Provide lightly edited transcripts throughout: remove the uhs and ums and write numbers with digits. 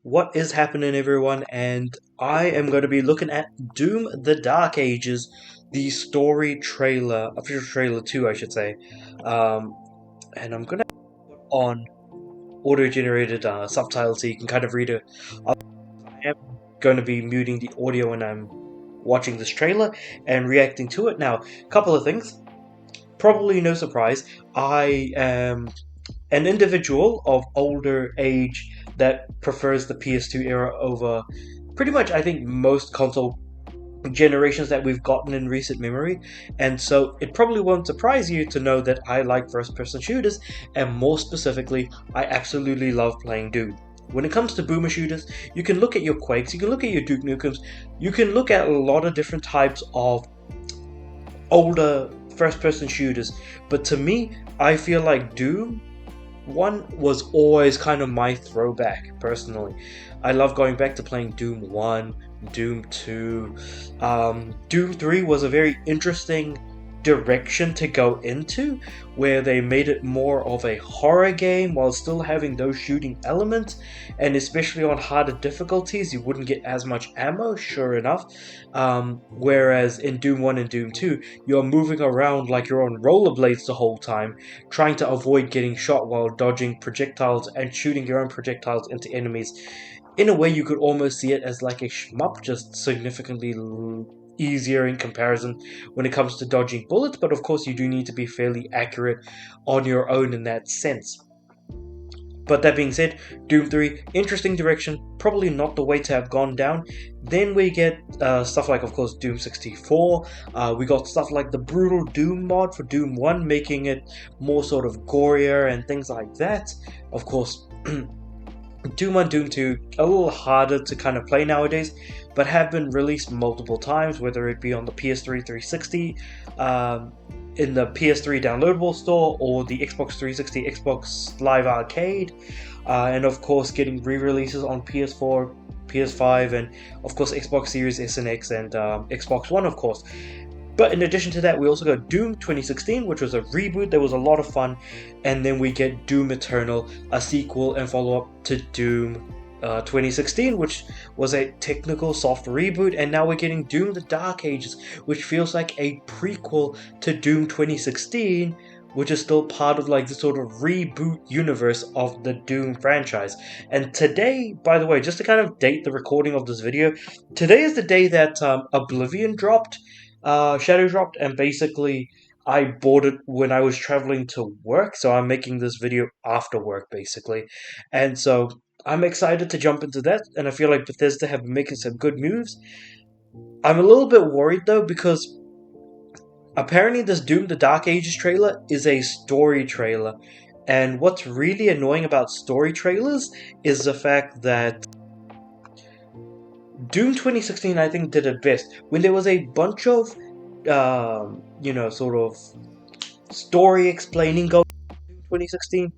What is happening, everyone? And I am going to be looking at Doom: The Dark Ages, the story trailer, official trailer 2, I should say. Um, and I'm going to put on auto-generated subtitles so you can kind of read it. I am going to be muting the audio when I'm watching this trailer and reacting to it. Now, a couple of things. Probably no surprise, I am an individual of older age that prefers the PS2 era over pretty much, I think, most console generations that we've gotten in recent memory. And so it probably won't surprise you to know that I like first person shooters, and more specifically, I absolutely love playing Doom. When it comes to boomer shooters, you can look at your Quakes, you can look at your Duke Nukems, you can look at a lot of different types of older first person shooters, but to me, I feel like Doom 1 was always kind of my throwback, personally. I love going back to playing Doom 1, Doom 2. Doom 3 was a very interesting direction to go into, where they made it more of a horror game while still having those shooting elements, and especially on harder difficulties, you wouldn't get as much ammo, sure enough. Whereas in Doom 1 and Doom 2, you're moving around like you're on rollerblades the whole time, trying to avoid getting shot while dodging projectiles and shooting your own projectiles into enemies. In a way, you could almost see it as like a shmup, just significantly easier in comparison when it comes to dodging bullets, but of course you do need to be fairly accurate on your own in that sense. But that being said, Doom 3, interesting direction, probably not the way to have gone down. Then we get stuff like, of course, Doom 64. We got stuff like the Brutal Doom mod for Doom 1, making it more sort of gorier and things like that. Of course, Doom 1, Doom 2, a little harder to kind of play nowadays, but have been released multiple times, whether it be on the PS3 360, in the PS3 downloadable store, or the Xbox 360, Xbox Live Arcade, and of course getting re-releases on PS4, PS5, and of course Xbox Series S and X, and Xbox One, of course. But in addition to that, we also got Doom 2016, which was a reboot that was a lot of fun, and then we get Doom Eternal, a sequel and follow-up to Doom 2016, which was a technical soft reboot, and now we're getting Doom: The Dark Ages, which feels like a prequel to Doom 2016, which is still part of like the sort of reboot universe of the Doom franchise. And today, by the way, just to kind of date the recording of this video, today is the day that Oblivion dropped, Shadow dropped, and basically I bought it when I was traveling to work, so I'm making this video after work, basically. And so I'm excited to jump into that, and I feel like Bethesda have been making some good moves. I'm a little bit worried though, because apparently this Doom: The Dark Ages trailer is a story trailer, and what's really annoying about story trailers is the fact that Doom 2016, I think, did it best when there was a bunch of, sort of story explaining going on in Doom 2016.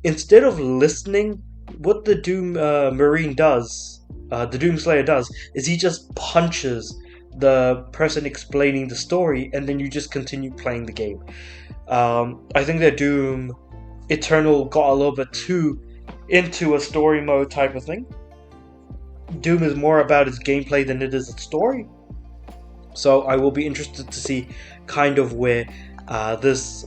Instead of listening, what the Doom Marine does, the Doom Slayer does, is he just punches the person explaining the story, and then you just continue playing the game. I think that Doom Eternal got a little bit too into a story mode type of thing. Doom is more about its gameplay than it is its story. So I will be interested to see kind of where this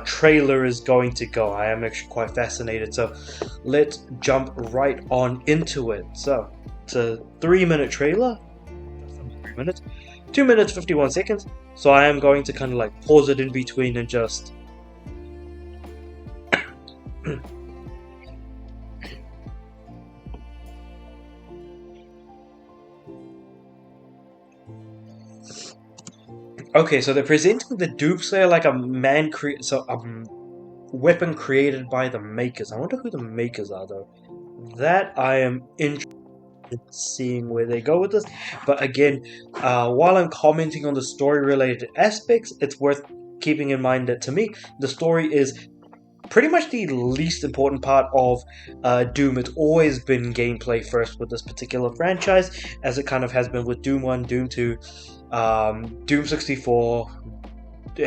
trailer is going to go. I am actually quite fascinated. So let's jump right on into it. So it's a 3-minute trailer. 3 minutes. 2 minutes 51 seconds. So I am going to kind of like pause it in between and just okay, so they're presenting the Doomslayer like a weapon created by the makers. I wonder who the makers are, though. That I am interested in seeing where they go with this. But again, while I'm commenting on the story-related aspects, it's worth keeping in mind that to me, the story is pretty much the least important part of Doom. It's always been gameplay first with this particular franchise, as it kind of has been with Doom 1, Doom 2, Doom 64,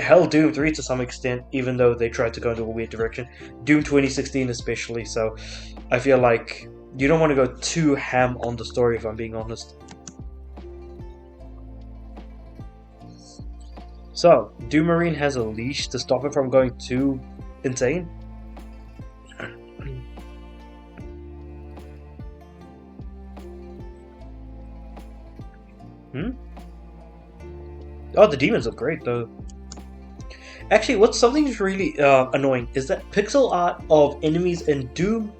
hell, Doom 3 to some extent, even though they tried to go into a weird direction, Doom 2016 especially. So I feel like you don't want to go too ham on the story, if I'm being honest. So, Doom Marine has a leash to stop it from going too insane. Oh, the demons look great though. Actually, what's something that's really annoying is that pixel art of enemies in Doom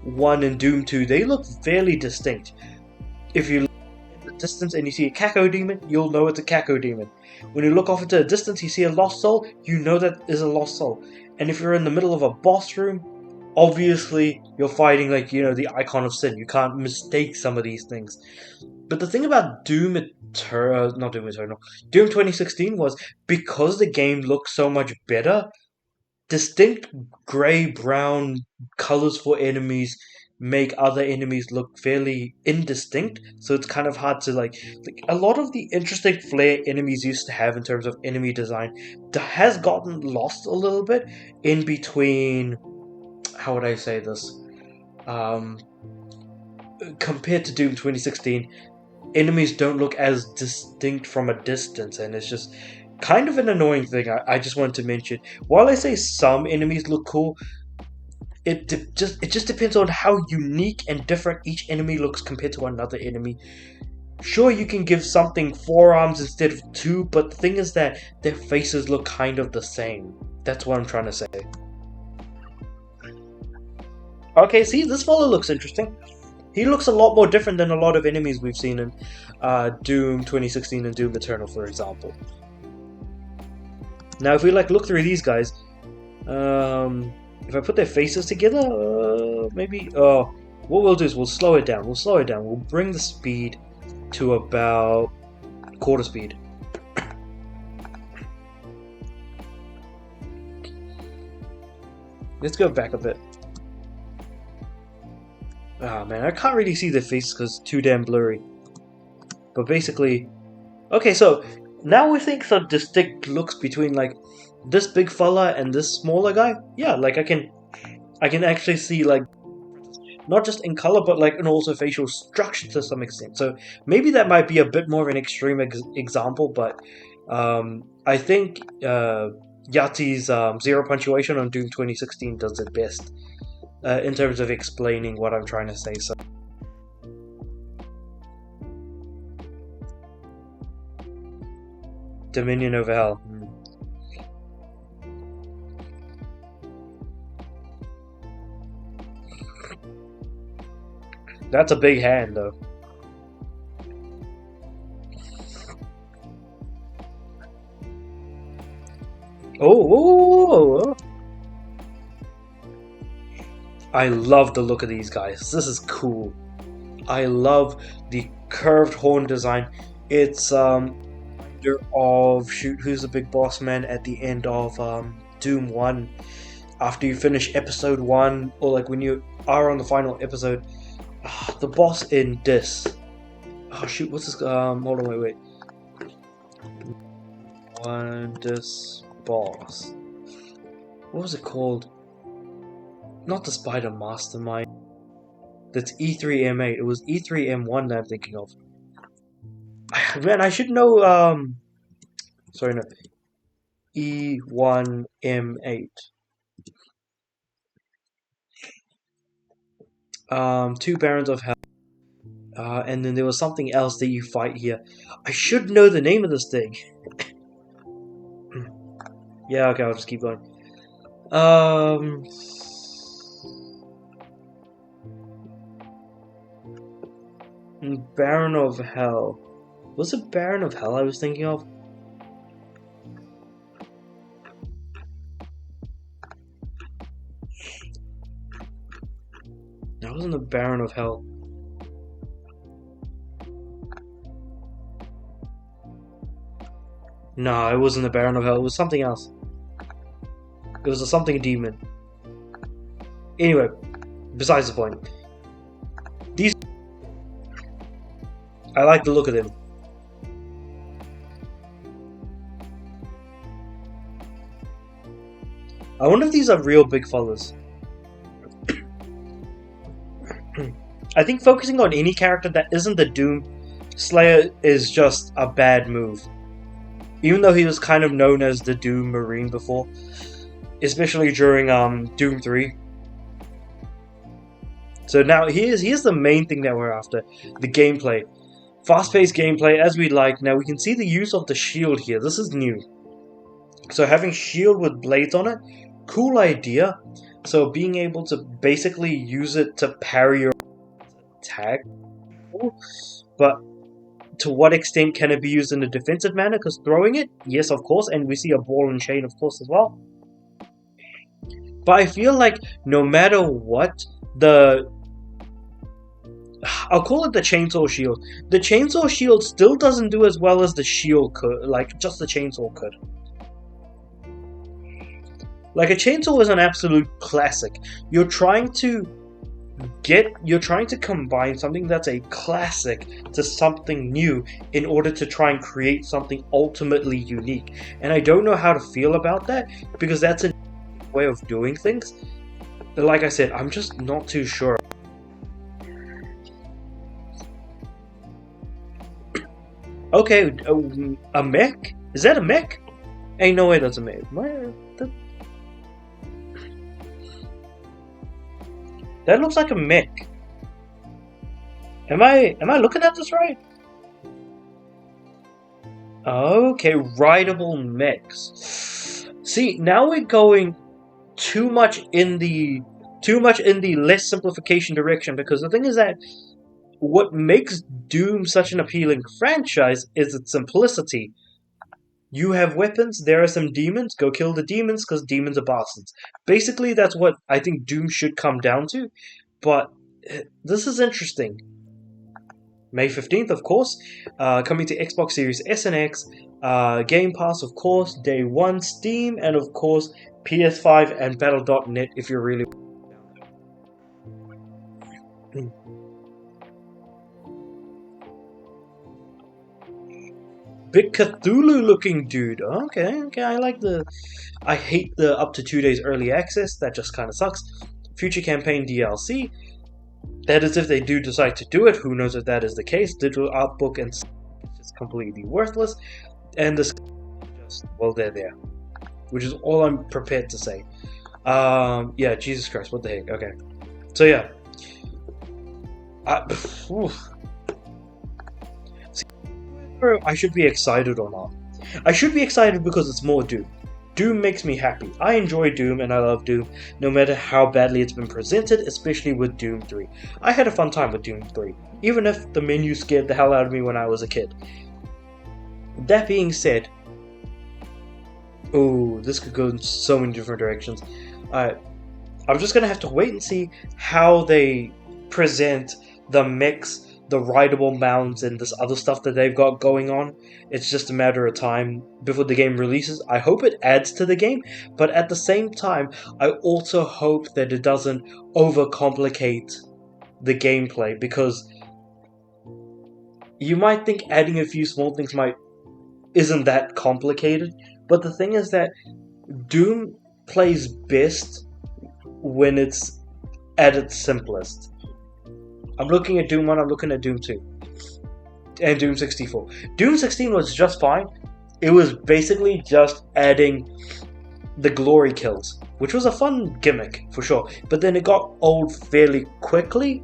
1 and Doom 2, they look fairly distinct. If you look at the distance and you see a Caco demon, you'll know it's a Caco demon. When you look off into the distance, you see a lost soul, you know that is a lost soul. And if you're in the middle of a boss room, obviously you're fighting like, the icon of sin. You can't mistake some of these things. But the thing about Doom not Doom Eternal, Doom 2016 was because the game looked so much better, distinct grey-brown colors for enemies make other enemies look fairly indistinct, so it's kind of hard to like a lot of the interesting flair enemies used to have in terms of enemy design has gotten lost a little bit in between. How would I say this? Compared to Doom 2016, enemies don't look as distinct from a distance, and it's just kind of an annoying thing. I just wanted to mention. While I say some enemies look cool, it just depends on how unique and different each enemy looks compared to another enemy. Sure, you can give something 4 arms instead of 2, but the thing is that their faces look kind of the same. That's what I'm trying to say. Okay, see, this fella looks interesting. He looks a lot more different than a lot of enemies we've seen in Doom 2016 and Doom Eternal, for example. Now, if we look through these guys, if I put their faces together, maybe. Oh, what we'll do is we'll slow it down. We'll bring the speed to about quarter speed. Let's go back a bit. Ah, man, I can't really see their faces because it's too damn blurry. But basically, okay, so now we're seeing some distinct looks between this big fella and this smaller guy. Yeah, I can actually see not just in color but in also facial structure to some extent. So maybe that might be a bit more of an extreme example, but I think Yahtzee's Zero Punctuation on Doom 2016 does it best. In terms of explaining what I'm trying to say. So, Dominion over Hell. That's a big hand, though. Oh. I love the look of these guys. This is cool. I love the curved horn design. It's of who's the big boss man at the end of Doom 1. After you finish episode 1, or when you are on the final episode, the boss in this. Oh shoot, what's this? Hold on, wait. This boss. What was it called? Not the Spider Mastermind. That's E3M8. It was E3M1 that I'm thinking of. Man, I should know. Sorry, no. E1M8. Two Barons of Hell. And then there was something else that you fight here. I should know the name of this thing. Yeah, okay, I'll just keep going. Baron of Hell. Was it Baron of Hell I was thinking of? That wasn't the Baron of Hell. No, it wasn't the Baron of Hell. It was something else. It was a something demon. Anyway, besides the point. These... I like the look of them. I wonder if these are real big fellas. I think focusing on any character that isn't the Doom Slayer is just a bad move. Even though he was kind of known as the Doom Marine before, especially during Doom 3. So now here's the main thing that we're after, the gameplay. Fast-paced gameplay as we like. Now we can see the use of the shield here. This is new. So having shield with blades on it, cool idea. So being able to basically use it to parry your attack. But to what extent can it be used in a defensive manner? Because throwing it, yes, of course, and we see a ball and chain, of course, as well. But I feel like no matter what, I'll call it the chainsaw shield. The chainsaw shield still doesn't do as well as the shield could, like just the chainsaw could. Like a chainsaw is an absolute classic. You're trying to combine something that's a classic to something new in order to try and create something ultimately unique. And I don't know how to feel about that because that's a way of doing things. But like I said, I'm just not too sure. Okay, a mech? Is that a mech? Ain't no way that's a mech. That looks like a mech. Am I looking at this right? Okay, rideable mechs. See, now we're going too much in the less simplification direction, because the thing is that what makes Doom such an appealing franchise is its simplicity. You have weapons, there are some demons, go kill the demons because demons are bastards. Basically, that's what I think Doom should come down to, but this is interesting. May 15th, of course, coming to Xbox Series S and X, Game Pass, of course, Day 1, Steam, and of course, PS5 and Battle.net if you're really... Big Cthulhu looking dude. Okay, I like the... I hate the up to 2 days early access, that just kind of sucks. Future campaign DLC. That is if they do decide to do it, who knows if that is the case. Digital art book and it's just completely worthless. And the just, well, they're there. Which is all I'm prepared to say. Yeah, Jesus Christ, what the heck, okay. So yeah. I should be excited or not. I should be excited because it's more Doom. Doom makes me happy. I enjoy Doom and I love Doom, no matter how badly it's been presented, especially with Doom 3. I had a fun time with Doom 3, even if the menu scared the hell out of me when I was a kid. That being said, oh, this could go in so many different directions. I'm just gonna have to wait and see how they present the mix, the rideable mounts, and this other stuff that they've got going on. It's just a matter of time before the game releases. I hope it adds to the game, but at the same time, I also hope that it doesn't overcomplicate the gameplay, because you might think adding a few small things isn't that complicated, but the thing is that Doom plays best when it's at its simplest. I'm looking at Doom 1, I'm looking at Doom 2. And Doom 64. Doom 16 was just fine. It was basically just adding the glory kills, which was a fun gimmick, for sure. But then it got old fairly quickly,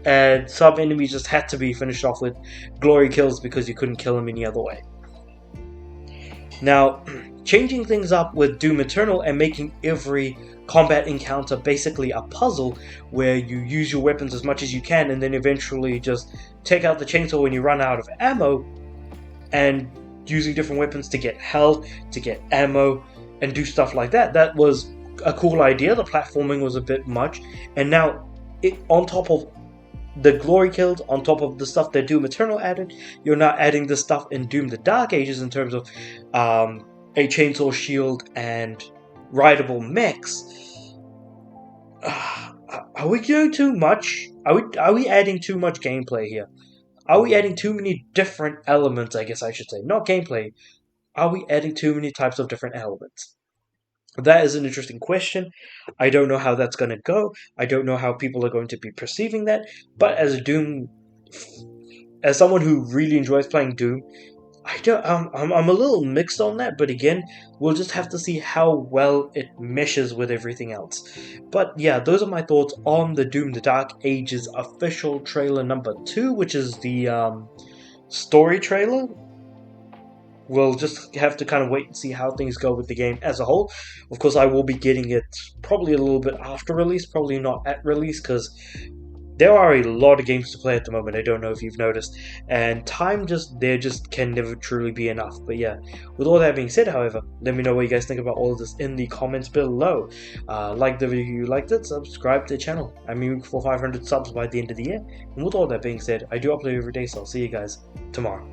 and some enemies just had to be finished off with glory kills because you couldn't kill them any other way. Now, changing things up with Doom Eternal and making every combat encounter basically a puzzle where you use your weapons as much as you can and then eventually just take out the chainsaw when you run out of ammo, and using different weapons to get health, to get ammo, and do stuff like that. That was a cool idea. The platforming was a bit much, and now on top of the glory kills, on top of the stuff that Doom Eternal added, you're now adding the stuff in Doom the Dark Ages in terms of a chainsaw shield and rideable mechs. Are we doing too much? Are we adding too much gameplay here? Are we adding too many different elements, I guess I should say? Not gameplay. Are we adding too many types of different elements? That is an interesting question. I don't know how that's going to go. I don't know how people are going to be perceiving that. But as someone who really enjoys playing Doom, I don't. I'm a little mixed on that. But again, we'll just have to see how well it meshes with everything else. But yeah, those are my thoughts on the Doom: The Dark Ages official trailer number 2, which is the story trailer. We'll just have to kind of wait and see how things go with the game as a whole. Of course, I will be getting it probably a little bit after release, probably not at release, because there are a lot of games to play at the moment. I don't know if you've noticed, and time just can never truly be enough. But yeah, with all that being said, however, let me know what you guys think about all of this in the comments below. Like the video if you liked it, subscribe to the channel. I'm aiming for 500 subs by the end of the year. And with all that being said, I do upload every day, so I'll see you guys tomorrow.